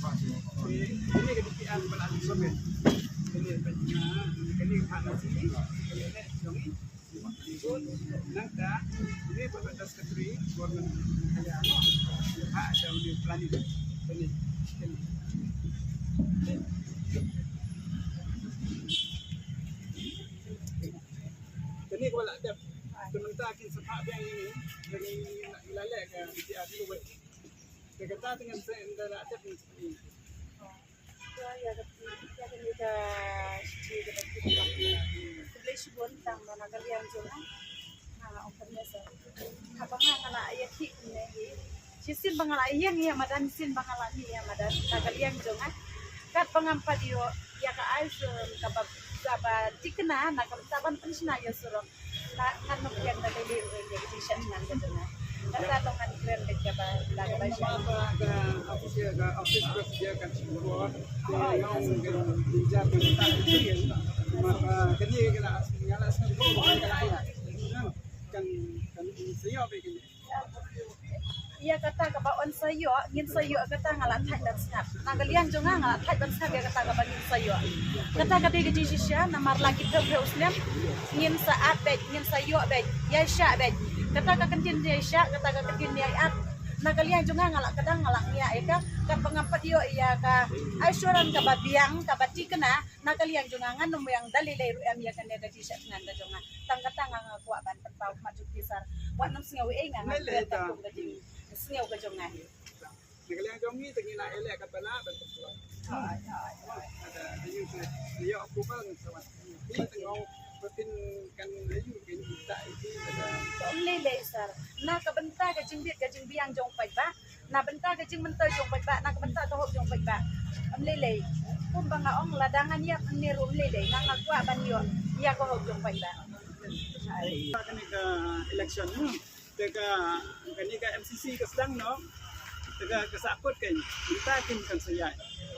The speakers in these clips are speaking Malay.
Ini kedudukan berlaku sobat. Ini hak sini, ini dongi, ikut, nangka, ini berbatas ketri, government kaya hak jauh di planet ini. Ini kalau ada sementara kita sepak yang ini dari lalai ke dia dulu. Kita dengan saya antara ada seperti ini. Ya ketika beli subon tang mana kalian juga opennya sah apa mana ayat ini sisin bangala yang ya madan sin bangala ni ya madan kalian juga kat pengampat yo ya ka ais kaba tikna na kabtaban pensna ya suruh kan yang dari jadi vision nan gitu kata tongan keren dekat laga baca office kerja kan semua yang kerja perintah itu maka jadi kena nyala semua kan siapa begini iya kata kabaon sayo ngin sayo kata ngalat thai dan snap nagalian jonga ngalat thai dan snap ya kata kabagin sayo kata kati gaji sisya namar lagi usnem ngin saat bed ngin sayo bed ya sya bed kata kakentin dia sya kata kakentin dia at nagalian jonga ngalat kadang ngalat niya eka ka pangampat yo iya ka aisuran ka babiang ka batikna nagalian jonga nganum yang dalilay ruam ya kan gaji sisya nganda jonga tangkata nga kuwa ban perpau majuk pisar wa nam singawi nga ngata gaji singaw ka jonga nagalian jongi tengina elek katala betul ada dia aku bang sama ini tengau betin kan ayu kan kita itu ada lele sar na kabenta ka jingbit ka jingbiang jong pai ba na benta ka jing mentoi jong pai ba na kabenta ka hok jong pai ba am lele kun banga ong ladangan ya niru lele na ngakwa ban yo ya ko hok jong pai ba kan ke election teka kan MCC ke sedang no teka kesaput kan kita kan saya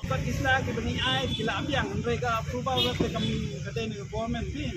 Pak Isla ke bani ai kila abiang mereka approval ke kami ke government bin